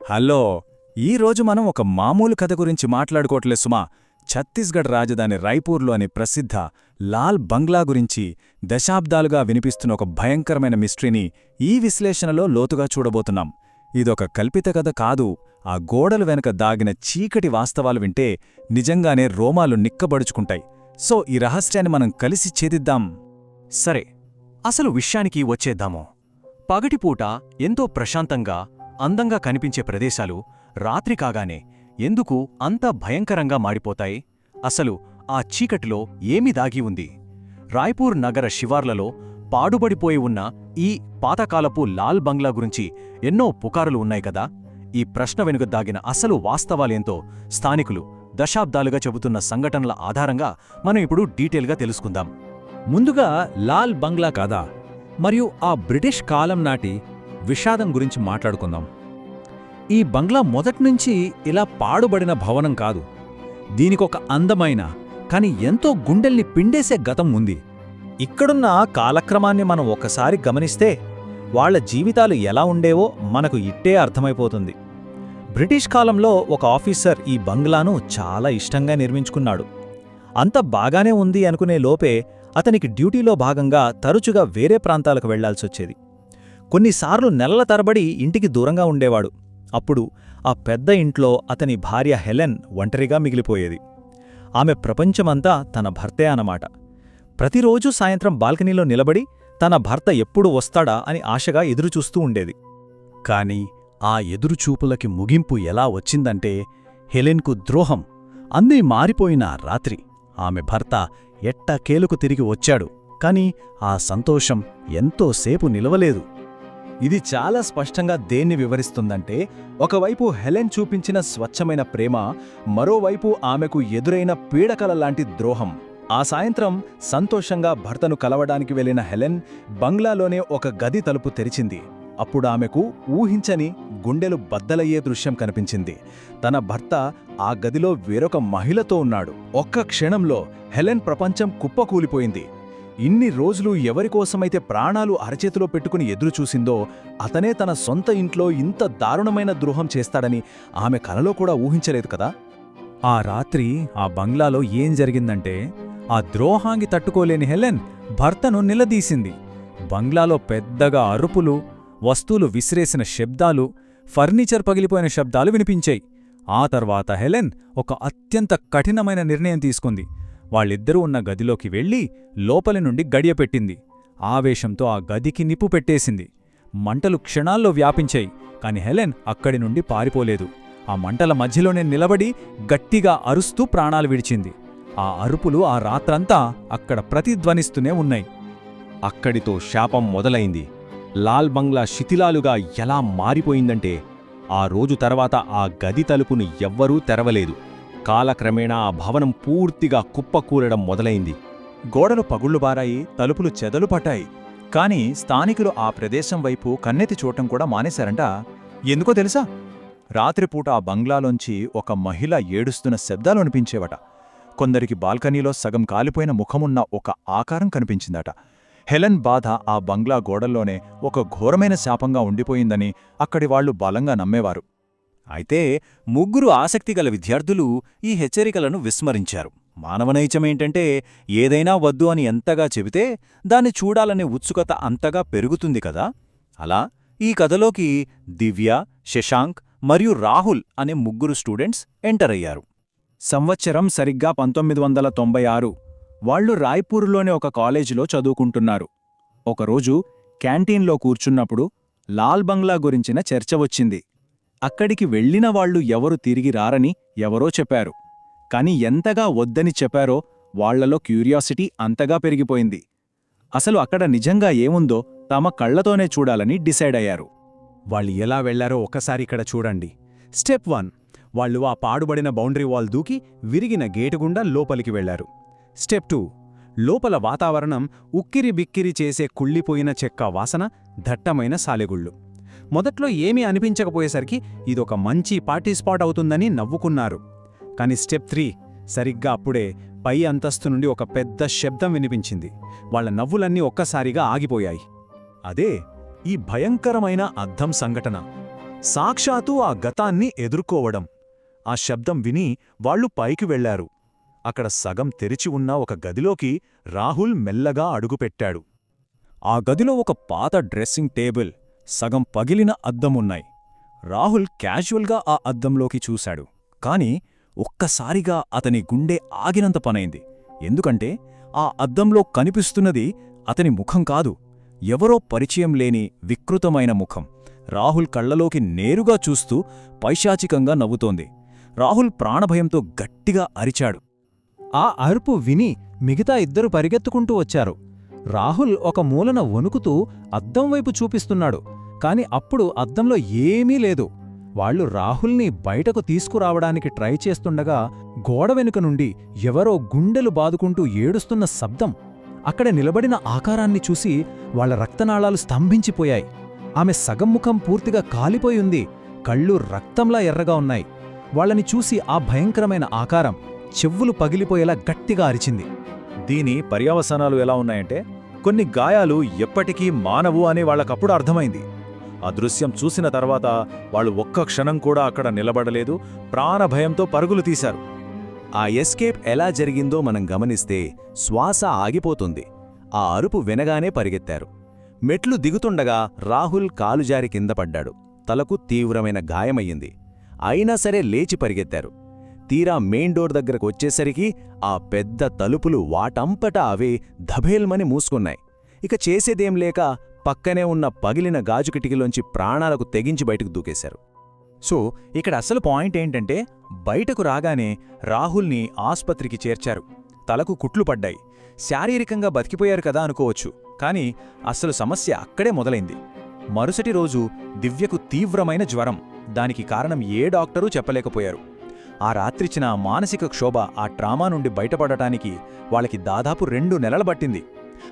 Hello. ఈరోజు మనం ఒక మామూలు కథ గురించి మాట్లాడుకోవట్లే సుమా. ఛత్తీస్గఢ్ రాజధాని రాయ్పూర్లోని ప్రసిద్ధ లాల్ బంగ్లా గురించి దశాబ్దాలుగా వినిపిస్తున్న ఒక భయంకరమైన మిస్టరీని ఈ విశ్లేషణలో లోతుగా చూడబోతున్నాం. ఇదొక కల్పిత కథ కాదు. ఆ గోడల వెనుక దాగిన చీకటి వాస్తవాలు వింటే నిజంగానే రోమాలు నిక్కబడుచుకుంటాయి. సో ఈ రహస్యాన్ని మనం కలిసి ఛేదిద్దాం. సరే, అసలు విషయానికి వచ్చేద్దాము. పగటిపూట ఎంతో ప్రశాంతంగా అందంగా కనిపించే ప్రదేశాలు రాత్రి కాగానే ఎందుకు అంత భయంకరంగా మాడిపోతాయి? అసలు ఆ చీకటిలో ఏమి దాగి ఉంది? రాయ్పూర్ నగర శివార్లలో పాడుబడిపోయి ఉన్న ఈ పాతకాలపు లాల్ బంగ్లా గురించి ఎన్నో పుకారులు ఉన్నాయి కదా. ఈ ప్రశ్న వెనుక దాగిన అసలు వాస్తవాలేంతో స్థానికులు దశాబ్దాలుగా చెబుతున్న సంఘటనల ఆధారంగా మనం ఇప్పుడు డీటెయిల్గా తెలుసుకుందాం. ముందుగా లాల్ బంగ్లా కాదా మరియు ఆ బ్రిటిష్ కాలం నాటి విషాదం గురించి మాట్లాడుకుందాం. ఈ బంగ్లా మొదట్నుంచి ఇలా పాడుబడిన భవనం కాదు. దీనికొక అందమైన కాని ఎంతో గుండెల్ని పిండేసే గతం ఉంది. ఇక్కడున్న కాలక్రమాన్ని మనం ఒకసారి గమనిస్తే వాళ్ల జీవితాలు ఎలా ఉండేవో మనకు ఇట్టే అర్థమైపోతుంది. బ్రిటిష్ కాలంలో ఒక ఆఫీసర్ ఈ బంగ్లాను చాలా ఇష్టంగా నిర్మించుకున్నాడు. అంత బాగానే ఉంది అనుకునే లోపే అతనికి డ్యూటీలో భాగంగా తరచుగా వేరే ప్రాంతాలకు వెళ్లాల్సొచ్చేది. కొన్నిసార్లు నెలల తరబడి ఇంటికి దూరంగా ఉండేవాడు. అప్పుడు ఆ పెద్ద ఇంట్లో అతని భార్య హెలెన్ ఒంటరిగా మిగిలిపోయేది. ఆమె ప్రపంచమంతా తన భర్తే అన్నమాట. ప్రతిరోజూ సాయంత్రం బాల్కనీలో నిలబడి తన భర్త ఎప్పుడు వస్తాడా అని ఆశగా ఎదురుచూస్తూ ఉండేది. కాని ఆ ఎదురుచూపులకి ముగింపు ఎలా వచ్చిందంటే హెలెన్కు ద్రోహం. అన్నీ మారిపోయిన రాత్రి ఆమె భర్త ఎట్టకేలకు తిరిగి వచ్చాడు. కాని ఆ సంతోషం ఎంతోసేపు నిలవలేదు. ఇది చాలా స్పష్టంగా దేన్ని వివరిస్తుందంటే, ఒకవైపు హెలెన్ చూపించిన స్వచ్ఛమైన ప్రేమ, మరోవైపు ఆమెకు ఎదురైన పీడకల లాంటి ద్రోహం. ఆ సాయంత్రం సంతోషంగా భర్తను కలవడానికి వెళ్లిన హెలెన్ బంగ్లాలోనే ఒక గది తలుపు తెరిచింది. అప్పుడు ఆమెకు ఊహించని గుండెలు బద్దలయ్యే దృశ్యం కనిపించింది. తన భర్త ఆ గదిలో వేరొక మహిళతో ఉన్నాడు. ఒక్క క్షణంలో హెలెన్ ప్రపంచం కుప్పకూలిపోయింది. ఇన్ని రోజులు ఎవరికోసమైతే ప్రాణాలు అరచేతిలో పెట్టుకుని ఎదురుచూసిందో అతనే తన సొంత ఇంట్లో ఇంత దారుణమైన ద్రోహం చేస్తాడని ఆమె కలలో కూడా ఊహించలేదు కదా. ఆ రాత్రి ఆ బంగ్లాలో ఏం జరిగిందంటే, ఆ ద్రోహాంగి తట్టుకోలేని హెలెన్ భర్తను నిలదీసింది. బంగ్లాలో పెద్దగా అరుపులు, వస్తువులు విసిరేసిన శబ్దాలు, ఫర్నిచర్ పగిలిపోయిన శబ్దాలు వినిపించాయి. ఆ తర్వాత హెలెన్ ఒక అత్యంత కఠినమైన నిర్ణయం తీసుకుంది. వాళ్ళిద్దరూ ఉన్న గదిలోకి వెళ్లి లోపలి నుండి గడియపెట్టింది. ఆవేశంతో ఆ గదికి నిప్పు పెట్టేసింది. మంటలు క్షణాల్లో వ్యాపించాయి. కాని హెలెన్ అక్కడి నుండి పారిపోలేదు. ఆ మంటల మధ్యలోనే నిలబడి గట్టిగా అరుస్తూ ప్రాణాలు విడిచింది. ఆ అరుపులు ఆ రాత్రంతా అక్కడ ప్రతిధ్వనిస్తూనే ఉన్నాయి. అక్కడితో శాపం మొదలైంది. లాల్ బంగ్లా శిథిలాలుగా ఎలా మారిపోయిందంటే, ఆ రోజు తర్వాత ఆ గది తలుపును ఎవ్వరూ తెరవలేదు. కాలక్రమేణా ఆ భవనం పూర్తిగా కుప్పకూలడం మొదలైంది. గోడలు పగుళ్లుబారాయి, తలుపులు చెదలు పట్టాయి. కాని స్థానికులు ఆ ప్రదేశం వైపు కన్నెత్తి చూడటం కూడా మానేశారంట. ఎందుకో తెలుసా? రాత్రిపూట ఆ బంగ్లాలోంచి ఒక మహిళ ఏడుస్తున్న శబ్దాలు అనిపించేవట. కొందరికి బాల్కనీలో సగం కాలిపోయిన ముఖమున్న ఒక ఆకారం కనిపించిందట. హెలెన్ బాధ ఆ బంగ్లా గోడల్లోనే ఒక ఘోరమైన శాపంగా ఉండిపోయిందని అక్కడి వాళ్లు బలంగా నమ్మేవారు. అయితే ముగ్గురు ఆసక్తిగల విద్యార్థులు ఈ హెచ్చరికలను విస్మరించారు. మానవనైచమేంటంటే, ఏదైనా వద్దు అని ఎంతగా చెబితే దాన్ని చూడాలనే ఉత్సుకత అంతగా పెరుగుతుంది కదా. అలా ఈ కథలోకి దివ్య, శశాంక్ మరియు రాహుల్ అనే ముగ్గురు స్టూడెంట్స్ ఎంటర్ అయ్యారు. సంవత్సరం సరిగ్గా 1996. వాళ్లు రాయ్పూర్లోని ఒక కాలేజీలో చదువుకుంటున్నారు. ఒకరోజు క్యాంటీన్లో కూర్చున్నప్పుడు లాల్ బంగ్లా గురించిన చర్చ వచ్చింది. అక్కడికి వెళ్లిన వాళ్లు ఎవరు తిరిగి రారని ఎవరో చెప్పారు. కాని ఎంతగా వద్దని చెప్పారో వాళ్లలో క్యూరియాసిటీ అంతగా పెరిగిపోయింది. అసలు అక్కడ నిజంగా ఏముందో తమ కళ్లతోనే చూడాలని డిసైడ్ అయ్యారు. వాళ్ళు ఎలా వెళ్లారో ఒకసారి ఇక్కడ చూడండి. స్టెప్ 1, వాళ్ళు ఆ పాడుబడిన బౌండరీ వాల్ దూకి విరిగిన గేటు గుండా లోపలికి వెళ్లారు. స్టెప్ 2, లోపల వాతావరణం ఉక్కిరి బిక్కిరి చేసే కుళ్ళిపోయిన చెక్క వాసన, దట్టమైన సాలెగుళ్ళు. మొదట్లో ఏమీ అనిపించకపోయేసరికి ఇదొక మంచి పార్టీ స్పాట్ అవుతుందని నవ్వుకున్నారు. కాని స్టెప్ 3, సరిగ్గా అప్పుడే పై అంతస్తు నుండి ఒక పెద్ద శబ్దం వినిపించింది. వాళ్ల నవ్వులన్నీ ఒక్కసారిగా ఆగిపోయాయి. అదే ఈ భయంకరమైన అద్దం సంఘటన. సాక్షాత్తు ఆ గతాన్ని ఎదుర్కోవడం. ఆ శబ్దం విని వాళ్లు పైకి వెళ్లారు. అక్కడ సగం తెరిచి ఉన్న ఒక గదిలోకి రాహుల్ మెల్లగా అడుగుపెట్టాడు. ఆ గదిలో ఒక పాత డ్రెస్సింగ్ టేబుల్, సగం పగిలిన అద్దమున్నాయి. రాహుల్ క్యాజువల్గా ఆ అద్దంలోకి చూశాడు. కాని ఒక్కసారిగా అతని గుండె ఆగినంత పనైంది. ఎందుకంటే ఆ అద్దంలో కనిపిస్తున్నది అతని ముఖం కాదు, ఎవరో పరిచయం లేని వికృతమైన ముఖం. రాహుల్ కళ్లలోకి నేరుగా చూస్తూ పైశాచికంగా నవ్వుతోంది. రాహుల్ ప్రాణభయంతో గట్టిగా అరిచాడు. ఆ అరుపు విని మిగతా ఇద్దరు పరిగెత్తుకుంటూ వచ్చారు. రాహుల్ ఒక మూలన వణుకుతూ అద్దం వైపు చూపిస్తున్నాడు. కాని అప్పుడు అద్దంలో ఏమీ లేదు. వాళ్లు రాహుల్ని బయటకు తీసుకురావడానికి ట్రై చేస్తుండగా గోడ వెనుక నుండి ఎవరో గుండెలు బాదుకుంటూ ఏడుస్తున్న శబ్దం. అక్కడ నిలబడిన ఆకారాన్ని చూసి వాళ్ల రక్తనాళాలు స్తంభించిపోయాయి. ఆమె సగం ముఖం పూర్తిగా కాలిపోయింది. కళ్ళు రక్తంలా ఎర్రగా ఉన్నాయి. వాళ్ళని చూసి ఆ భయంకరమైన ఆకారం చెవులు పగిలిపోయేలా గట్టిగా అరిచింది. దీని పర్యవసానాలు ఎలా ఉన్నాయంటే, కొన్ని గాయాలు ఎప్పటికీ మానవు అని వాళ్లకప్పుడు అర్థమైంది. ఆ దృశ్యం చూసిన తర్వాత వాళ్ళు ఒక్క క్షణం కూడా అక్కడ నిలబడలేదు, ప్రాణభయంతో పరుగులు తీశారు. ఆ ఎస్కేప్ ఎలా జరిగిందో మనం గమనిస్తే శ్వాస ఆగిపోతుంది. ఆ అరుపు వినగానే పరిగెత్తారు. మెట్లు దిగుతుండగా రాహుల్ కాలుజారి కింద పడ్డాడు. తలకు తీవ్రమైన గాయమయ్యింది. అయినా సరే లేచి పరిగెత్తారు. తీరా మెయిన్ డోర్ దగ్గరకు వచ్చేసరికి ఆ పెద్ద తలుపులు వాటంపటా అవే ధబేల్మని మూసుకున్నాయి. ఇక చేసేదేం లేక పక్కనే ఉన్న పగిలిన గాజు కిటికీలోంచి ప్రాణాలకు తెగించి బయటకు దూకేశారు. సో ఇక్కడ అసలు పాయింట్ ఏంటంటే, బయటకు రాగానే రాహుల్ని ఆస్పత్రికి చేర్చారు. తలకు కుట్లు పడ్డాయి. శారీరకంగా బతికిపోయారు కదా అనుకోవచ్చు, కానీ అసలు సమస్య అక్కడే మొదలైంది. మరుసటి రోజు దివ్యకు తీవ్రమైన జ్వరం. దానికి కారణం ఏ డాక్టరూ చెప్పలేకపోయారు. ఆ రాత్రిచిన మానసిక క్షోభ, ఆ ట్రామా నుండి బయటపడటానికి వాళ్ళకి దాదాపు 2 నెలలు పట్టింది.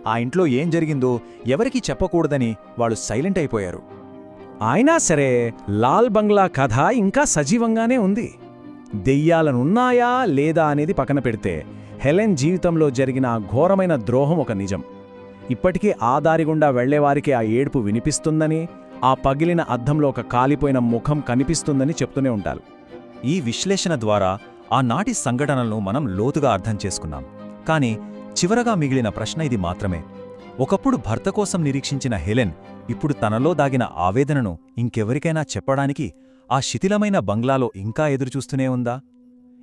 ఆ ఇంట్లో ఏం జరిగిందో ఎవరికీ చెప్పకూడదని వాళ్ళు సైలెంట్ అయిపోయారు. అయినా సరే లాల్ బంగ్లా కథ ఇంకా సజీవంగానే ఉంది. దెయ్యాలనున్నాయా లేదా అనేది పక్కన పెడితే, హెలెన్ జీవితంలో జరిగిన ఘోరమైన ద్రోహం ఒక నిజం. ఇప్పటికీ ఆ దారిగుండా వెళ్లేవారికి ఆ ఏడుపు వినిపిస్తుందని, ఆ పగిలిన అద్దంలో ఒక కాలిపోయిన ముఖం కనిపిస్తుందని చెప్తూనే ఉంటారు. ఈ విశ్లేషణ ద్వారా ఆనాటి సంఘటనలను మనం లోతుగా అర్థం చేసుకున్నాం. కాని చివరగా మిగిలిన ప్రశ్న ఇది మాత్రమే. ఒకప్పుడు భర్త కోసం నిరీక్షించిన హెలెన్ ఇప్పుడు తనలో దాగిన ఆవేదనను ఇంకెవరికైనా చెప్పడానికి ఆ శిథిలమైన బంగ్లాలో ఇంకా ఎదురుచూస్తూనే ఉందా?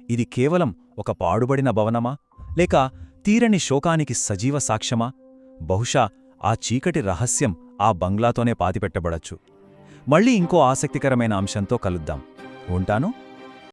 ఇది కేవలం ఒక పాడుబడిన భవనమా, లేక తీరని శోకానికి సజీవ సాక్ష్యమా? బహుశా ఆ చీకటి రహస్యం ఆ బంగ్లాతోనే పాతిపెట్టబడచ్చు. మళ్ళీ ఇంకో ఆసక్తికరమైన అంశంతో కలుద్దాం. ఉంటాను.